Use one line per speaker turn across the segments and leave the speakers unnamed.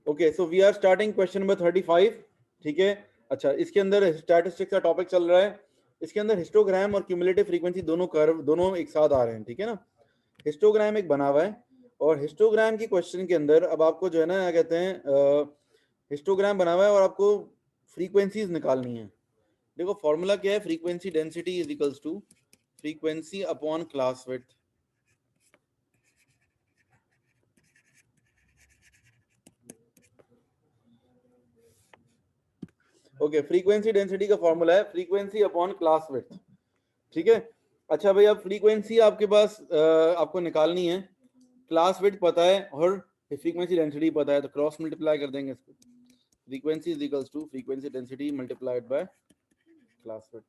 Okay, so we are starting question number 35। ठीक है, अच्छा, इसके अंदर स्टैटिस्टिक्स का टॉपिक चल रहा है। इसके अंदर हिस्टोग्राम और क्यूमुलेटिव फ्रीक्वेंसी दोनों कर्व दोनों एक साथ आ रहे हैं। ठीक है ना, हिस्टोग्राम एक बना हुआ है और हिस्टोग्राम की क्वेश्चन के अंदर अब आपको जो है ना क्या कहते हैं, हिस्टोग्राम बना हुआ है और आपको फ्रीक्वेंसीज निकालनी है। देखो फॉर्मूला क्या है, frequency density is equals to frequency upon class width. Okay, frequency density का फॉर्मूला है फ्रीक्वेंसी अपॉन क्लास विड्थ। ठीक है, अच्छा भाई, अब फ्रीक्वेंसी आपके पास आपको निकालनी है, क्लास विड्थ पता है और फ्रीक्वेंसी डेंसिटी पता है, तो क्रॉस मल्टीप्लाई कर देंगे इसको। Frequency is equals to frequency density multiplied by class width.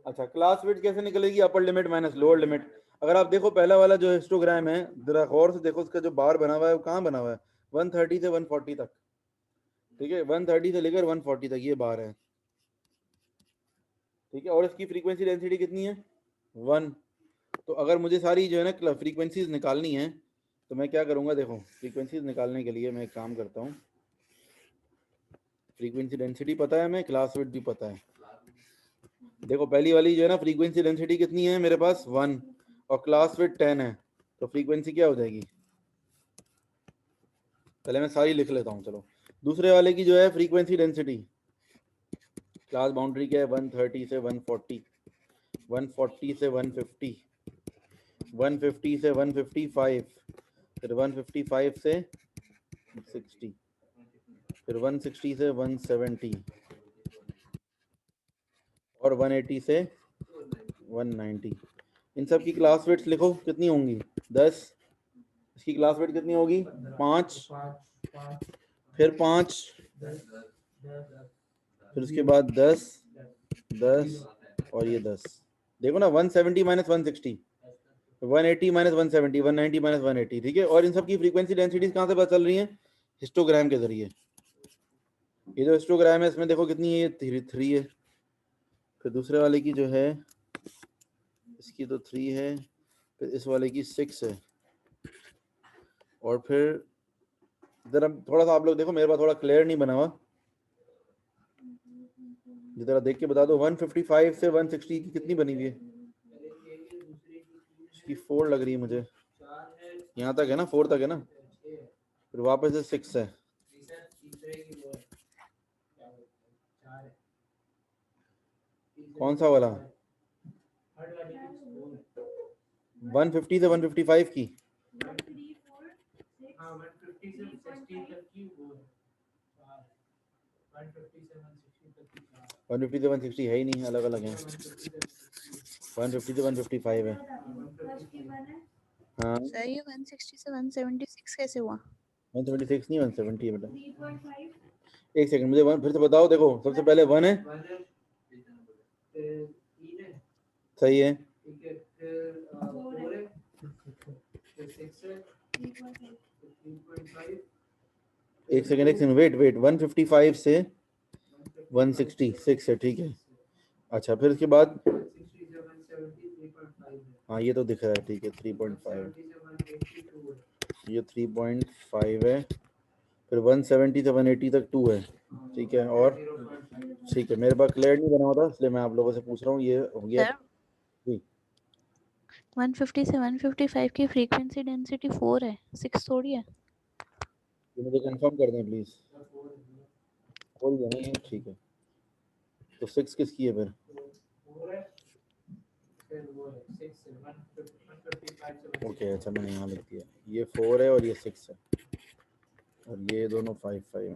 अच्छा, क्लास विड्थ कैसे निकलेगी, upper limit minus lower limit. अगर आप देखो पहला वाला जो हिस्टोग्राम है, जरा गौर से देखो, उसका जो बार बना हुआ है वो कहाँ बना हुआ है, 130 से 140 तक। ठीक है, 130 से लेकर 140 तक ये बार है। ठीक है, और इसकी फ्रीक्वेंसी डेंसिटी कितनी है, 1। तो अगर मुझे सारी जो है ना फ्रीक्वेंसीज निकालनी है तो मैं क्या करूंगा, देखो फ्रीक्वेंसीज निकालने के लिए मैं एक काम करता हूँ। फ्रीक्वेंसी डेंसिटी पता है हमें, क्लास विड्थ भी पता है। देखो पहली वाली जो है ना फ्रीक्वेंसी डेंसिटी कितनी है मेरे पास, 1, और क्लास विड्थ 10 है, तो फ्रीक्वेंसी क्या हो जाएगी, पहले मैं सारी लिख लेता हूँ। चलो, दूसरे वाले की जो है फ्रीक्वेंसी डेंसिटी, क्लास बाउंड्री क्या है, 130 से 140, 140 से 150, 150 से 155, फिर 155 से 60, फिर 160 से 170 और 180 से 190। इन सब की क्लास वेट्स लिखो कितनी होंगी, 10। इसकी क्लास वेट कितनी होगी, 5, फिर 5, फिर उसके बाद 10, 10 और ये 10। देखो ना, 170 माइनस 160, 180 माइनस 170, 190 माइनस 180। ठीक है, और इन सब की फ्रीक्वेंसी डेंसिटीज कहाँ से पता चल रही हैं, हिस्टोग्राम के जरिए। ये जो हिस्टोग्राम है इसमें देखो कितनी है, ये 3 है। फिर दूसरे वाले की जो है, इसकी तो 3 है, फिर इस वाले की 6 है, और फिर जरा थोड़ा सा आप लोग देखो, मेरे पास थोड़ा क्लियर नहीं बना हुआ, जरा देख के बता दो। 155 से 160 की कितनी बनी हुई है, इसकी 4 लग रही है मुझे, यहाँ तक है ना, 4 तक है ना, फिर वापस से 6 है। कौन सा वाला, 150 से 155 की, 150 से 160 है ही नहीं, अलग अलग है। 150 से 155 है। हाँ,
सही है। 160 से 176 कैसे हुआ?
176 नहीं, 170 है बेटा। एक सेकंड, मुझे फिर से बताओ। देखो सबसे पहले 1 है, सही है, एक सेकंड वेट वेट, 155 से 166 है, ठीक है। अच्छा, फिर उसके बाद, हाँ ये तो दिख रहा है, ठीक है, 3.5, ये 3.5 है, फिर 170 से 180 तक 2 है, ठीक है। और ठीक है, मेरे पास क्लियर नहीं बना हुआ था इसलिए मैं आप लोगों से पूछ रहा हूँ, ये हो गया
सर,
जी।
150 से 155 की फ्रीक्वेंसी डेंसिटी 4 है, 6 थोड़ी है।
ये मुझे कंफर्म कर दें प्लीज, बोल दिया नहीं, ठीक है। तो 6 किसकी है फिर, ओके, अच्छा मैंने यहाँ लिख दिया, ये 4 है और ये 6 है, और ये दोनों 5 5 है,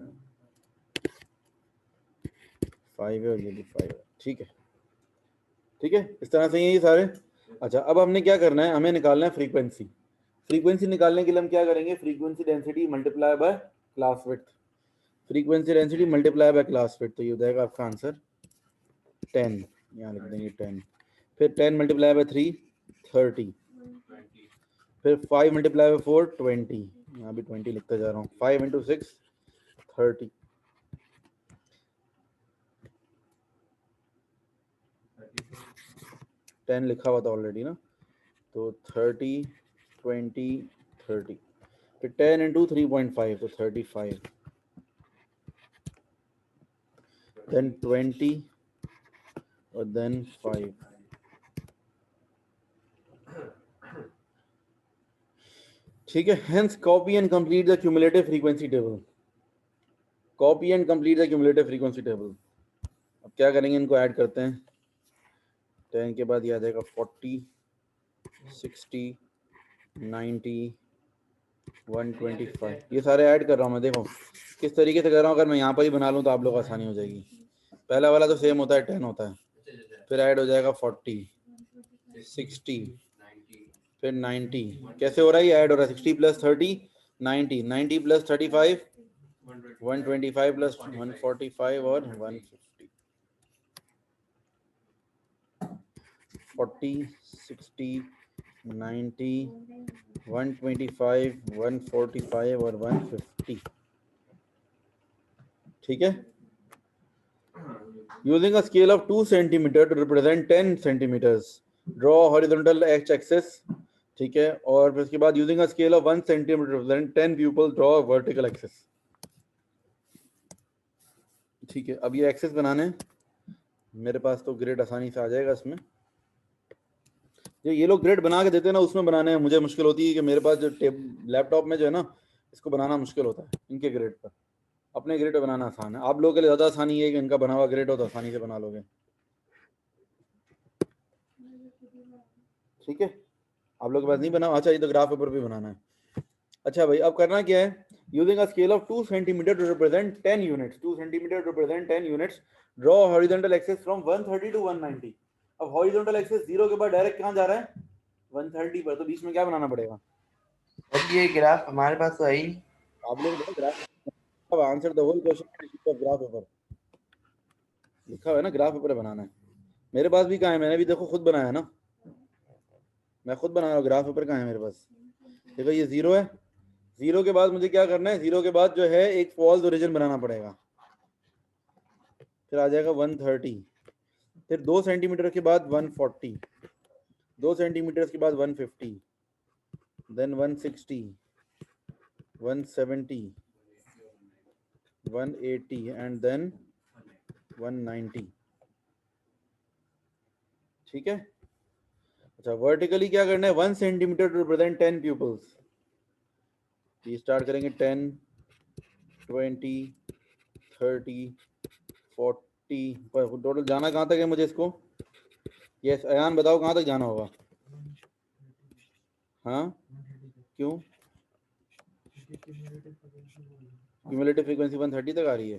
5 है और ये भी 5 है, ठीक है। ठीक है, इस तरह से ये सारे। अच्छा, अब हमने क्या करना है, हमें निकालना है फ्रीक्वेंसी। फ्रीक्वेंसी निकालने के लिए हम क्या करेंगे, frequency density multiply by class width. Frequency density multiply by class width, तो ये हो जाएगा आपका आंसर 10, यहाँ लिख देंगे 10। फिर 10 मल्टीप्लाई बाय 3, 30। फिर 5 मल्टीप्लाई बाय 4, 20, यहाँ भी 20 लिखता जा रहा हूँ। 5 इंटू 6, 30। 10 लिखा हुआ था ऑलरेडी ना, तो 30, 20, 30। फिर 10 इंटू 3.5 तो 35, देन 20 और देन 5। ठीक है, hence copy and complete the cumulative frequency table. Copy and complete the cumulative frequency table. अब क्या करेंगे, इनको ऐड करते हैं। 10 के बाद ये आ जाएगा 40, 60, 90, 125। ये सारे ऐड कर रहा हूँ मैं, देखो किस तरीके से कर रहा हूँ। अगर मैं यहाँ पर ही बना लूँ तो आप लोग आसानी हो जाएगी। पहला वाला तो सेम होता है, 10 होता है, फिर ऐड हो जाएगा 40, 60, फिर 90। कैसे हो रहा है ये ऐड हो रहा है? 60 प्लस 30 90, 90 प्लस 35 125 प्लस 145 और 150। 40, 60, 90, 125, 145 और 150। ठीक है, using a scale of 2 centimetre to represent 10 centimetres, draw horizontal x axis. ठीक है, और फिर उसके बाद using a scale of 1 centimetre represent 10 pupil, draw vertical axis. ठीक है, अब ये एक्सिस बनाने मेरे पास तो ग्रिड आसानी से आ जाएगा इसमें। जो ये लोग ग्रिड बना के देते हैं ना, उसमें बनाने में मुझे मुश्किल होती है कि मेरे पास जो लैपटॉप में जो है ना, इसको बनाना मुश्किल होता है। इनके ग्रिड पर, अपने ग्रिड पर बनाना आसान है। आप लोगों के लिए ज़्यादा आसानी है कि इनका बना हुआ ग्रिड हो तो आसानी से बना लोगे। ठीक है, आप लोग के पास नहीं बना? अच्छा, ये तो ग्राफ पेपर भी बनाना है। अच्छा भाई, अब करना क्या है, using a scale of 2 centimetre to represent 10 units, 2 centimetre to represent 10 units, draw horizontal axis from 130 to 190। अब हॉरिजॉन्टल एक्सिस 0 के बाद डायरेक्ट कहाँ जा रहा है? 130 पर, तो बीच में क्या बनाना पड़ेगा?
अब ये ग्राफ हमारे पास तो है ही।
आप लोग ग्राफ, अब answer the whole question of graph paper लिखा हुआ है ना, ग्राफ पेपर बनाना है। मेरे पास भी कहाँ है, मैंने भी देखो खुद बनाया ना, मैं खुद बना रहा हूँ। ग्राफ पेपर कहाँ है मेरे पास? देखो ये 0 है, 0 के बाद मुझे क्या करना है, 0 के बाद जो है एक फॉल्स ओरिजिन बनाना पड़ेगा, फिर आ जाएगा 130, फिर 2 सेंटीमीटर के बाद 140, 2 सेंटीमीटर के बाद 150, देन 160, 170, 180 एंड देन 190। ठीक है, अच्छा वर्टिकली क्या करना है, 1 सेंटीमीटर टू रिप्रेजेंट 10 प्यूपल्स। ये स्टार्ट करेंगे 10, 20, 30, 40 पर। टोटल जाना कहाँ तक है मुझे इसको? यस अयान बताओ कहाँ तक जाना होगा? हाँ क्यों? क्यूमुलेटिव फ्रीक्वेंसी 130 तक आ रही है,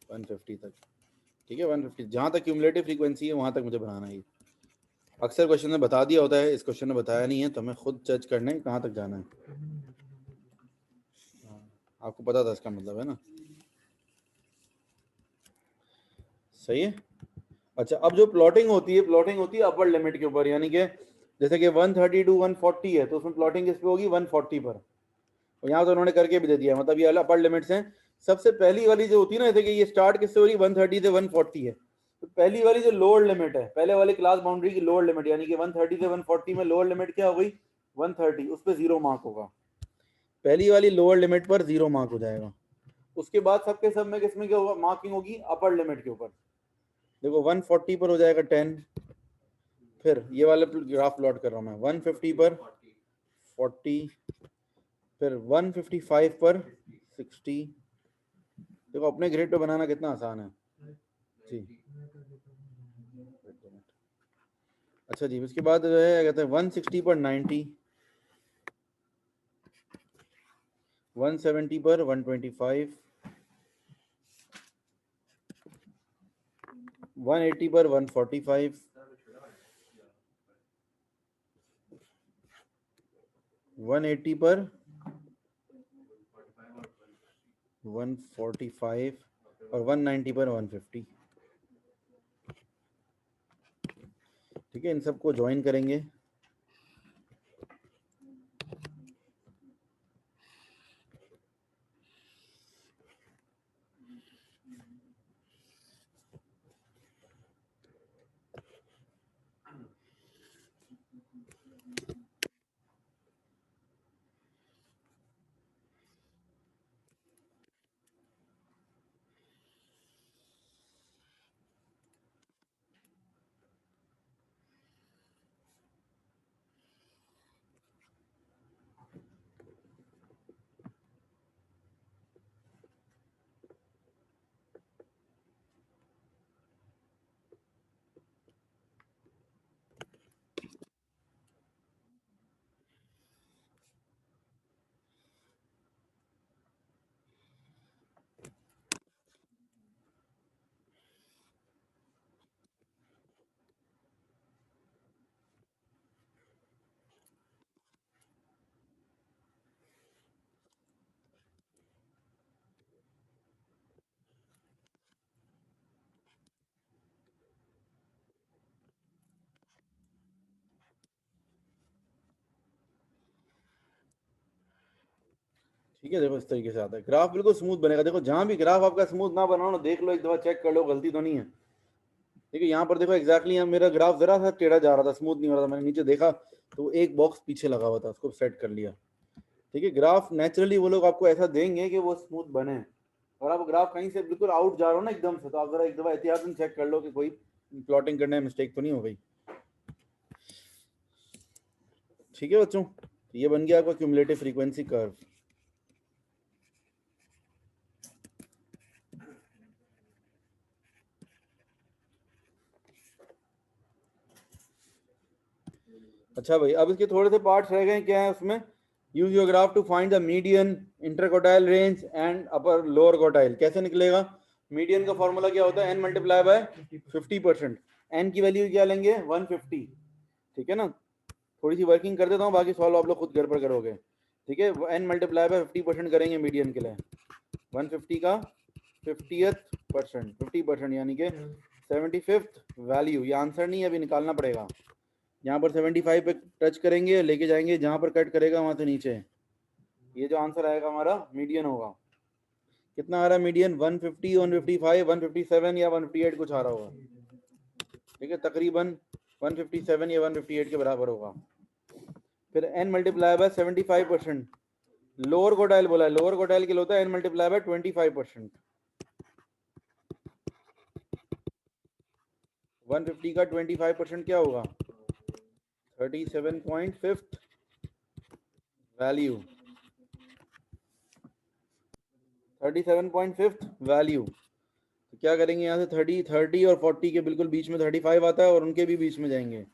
150 तक। ठीक है, 150 जहाँ तक क्यूमुलेटिव फ्रीक्वेंसी है वहाँ तक मुझे बनाना है। अक्सर क्वेश्चन में बता दिया होता है, इस क्वेश्चन में बताया नहीं है, तो हमें खुद जज करना है कहाँ तक जाना है। आपको पता था इसका मतलब है ना, सही है। अच्छा, अब जो प्लॉटिंग होती है, प्लॉटिंग होती है अपर लिमिट के ऊपर, यानी कि जैसे कि 130 टू 140 है, तो उसमें प्लॉटिंग किस पे होगी? 140 पर। और यहाँ तो उन्होंने करके भी दे दिया, मतलब ये अपर लिमिट्स हैं। सबसे पहली वाली जो होती है ना, जैसे कि ये स्टार्ट किससे हो रही है? 130 से 140 है, तो पहली वाली जो लोअर लिमिट है, पहले वाली क्लास बाउंड्री की लोअर लिमिट, यानी कि 130 से 140 में लोअर लिमिट क्या हो गई? 130, उस पर 0 मार्क होगा। पहली वाली लोअर लिमिट पर 0 मार्क हो जाएगा। उसके बाद सबके सब में किसमें क्या होगा? मार्किंग होगी अपर लिमिट के ऊपर। देखो 140 पर हो जाएगा 10, फिर ये वाला ग्राफ प्लॉट कर रहा हूँ मैं, 150 पर 40, फिर 155 पर 60। देखो अपने ग्रिड पे बनाना कितना आसान है जी। अच्छा जी, उसके बाद जो है कहते हैं 160 पर 90, 170 पर 125, 180 पर 145, 180 पर 145 और 190 पर 150। ठीक है, इन सबको ज्वाइन करेंगे। ठीक है, देखो इस तरीके से आता है, ग्राफ बिल्कुल स्मूथ बनेगा। देखो जहां भी ग्राफ आपका स्मूथ ना बनाओ ना, देख लो एक दफा, चेक कर लो गलती तो नहीं है। ठीक है, यहाँ पर देखो एग्जैक्टली मेरा ग्राफ जरा सा टेढ़ा जा रहा था, स्मूथ नहीं हो रहा था, मैंने नीचे देखा तो एक बॉक्स पीछे लगा हुआ था, उसको सेट कर लिया। ठीक है, ग्राफ नेचुरली वो लोग आपको ऐसा देंगे कि वो स्मूथ बने। और आप ग्राफ कहीं से बिल्कुल आउट जा रहा हो ना एकदम से, तो आप जरा एक दफा एहतियातन चेक कर लो कि कोई प्लॉटिंग करने में मिस्टेक तो नहीं हो गई। ठीक है बच्चों, ये बन गया आपका क्यूमुलेटिव फ्रीक्वेंसी कर्व। अच्छा भाई, अब इसके थोड़े से पार्ट्स रह गए, क्या है उसमें? Use your graph to find the median, interquartile range and upper lower quartile. कैसे निकलेगा? मीडियन का फॉर्मूला क्या होता है? n multiply by 50%। n की वैल्यू क्या लेंगे? 150। ठीक है ना, थोड़ी सी वर्किंग कर देता हूँ, बाकी सॉल्व आप लोग खुद घर पर करोगे। ठीक है, n मल्टीप्लाई बाय 50% करेंगे मीडियन के लिए। 150 का 50th%, 50% यानी कि 75th वैल्यू। ये आंसर नहीं है, अभी निकालना पड़ेगा। यहाँ पर 75 पे टच करेंगे, लेके जाएंगे जहां पर कट करेगा वहां से नीचे। ये जो आंसर आएगा हमारा मीडियन होगा। कितना आ रहा है मीडियन? 150, 155, 157 या 158 कुछ आ रहा होगा। ठीक है, तकरीबन 157 या 158 के बराबर होगा। फिर n multiply bye 75%। Lower quartile बोला है, लोअर क्वार्टाइल के लिए होता है n मल्टीप्लाई बाय 25%। 150 का 25% क्या होगा? 37.5 वैल्यू। 37.5 वैल्यू। तो क्या करेंगे यहाँ से? 30 और 40 के बिल्कुल बीच में 35 आता है, और उनके भी बीच में जाएंगे।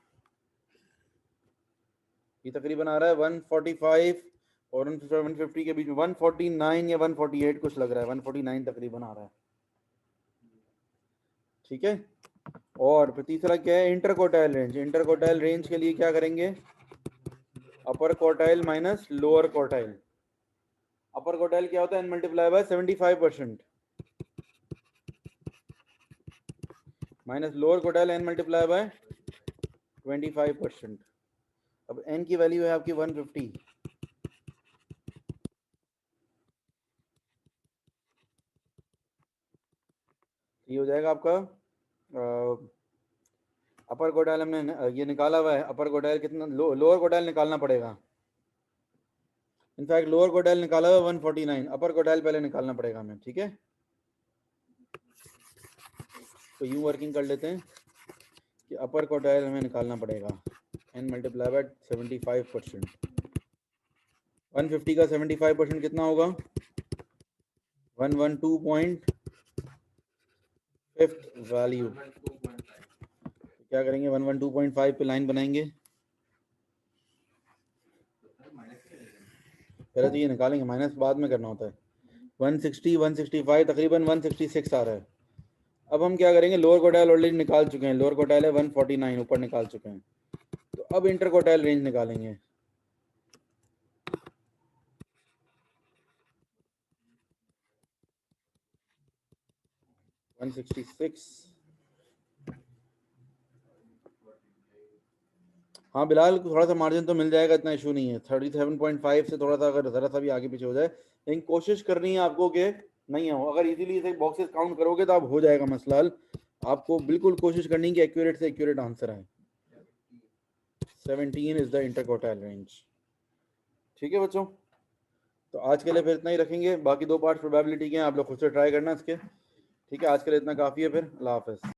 ये तकरीबन आ रहा है 145 और 150 के बीच में 149 या 148 कुछ लग रहा है, 149 तकरीबन आ रहा है। ठीक है, और फिर तीसरा क्या है? Interquartile range. इंटरक्वार्टाइल रेंज के लिए क्या करेंगे? अपर क्वार्टाइल माइनस लोअर क्वार्टाइल। अपर क्वार्टाइल क्या होता है? n multiply bye 75% minus lower quartile n multiply bye 25%। अब n की वैल्यू है आपकी 150। ये हो जाएगा आपका अपर क्वार्टाइल। हमने ये निकाला हुआ है, अपर क्वार्टाइल कितना, लोअर क्वार्टाइल निकालना पड़ेगा। इनफैक्ट लोअर क्वार्टाइल निकाला हुआ 149, अपर क्वार्टाइल पहले निकालना पड़ेगा हमें। ठीक है, तो यूं वर्किंग कर लेते हैं कि अपर क्वार्टाइल हमें निकालना पड़ेगा n मल्टीप्लाई बाय 75%। 150 का 75% कितना होगा? 112.5 वैल्यू। क्या करेंगे? 112.5 पे लाइन बनाएंगे, पहले तो ये निकालेंगे, माइनस बाद में करना होता है। 160, 165, तकरीबन 166 आ रहा है। अब हम क्या करेंगे? लोअर क्वार्टाइल ऑलरेडी निकाल चुके हैं, लोअर क्वार्टाइल है 149, ऊपर निकाल चुके हैं। तो अब इंटर क्वार्टाइल रेंज निकालेंगे। वन 166। हाँ बिलाल, थोड़ा सा मार्जिन तो मिल जाएगा, इतना इशू नहीं है। 37.5 से थोड़ा सा अगर ज़रा सा भी आगे पीछे हो जाए, लेकिन कोशिश करनी है आपको कि नहीं हो। अगर इजीली इसे बॉक्सेस काउंट करोगे तो आप हो जाएगा मसला हल। आपको बिल्कुल कोशिश करनी है कि एक्यूरेट से एक्यूरेट आंसर आए। 17 is the inter quartile range. ठीक है बच्चों, तो आज के लिए फिर इतना ही रखेंगे। बाकी दो पार्ट प्रोबेबिलिटी के हैं, आप लोग खुद से ट्राई करना इसके। ठीक है, आज के लिए इतना काफ़ी है, फिर अल्लाह हाफ़िज़।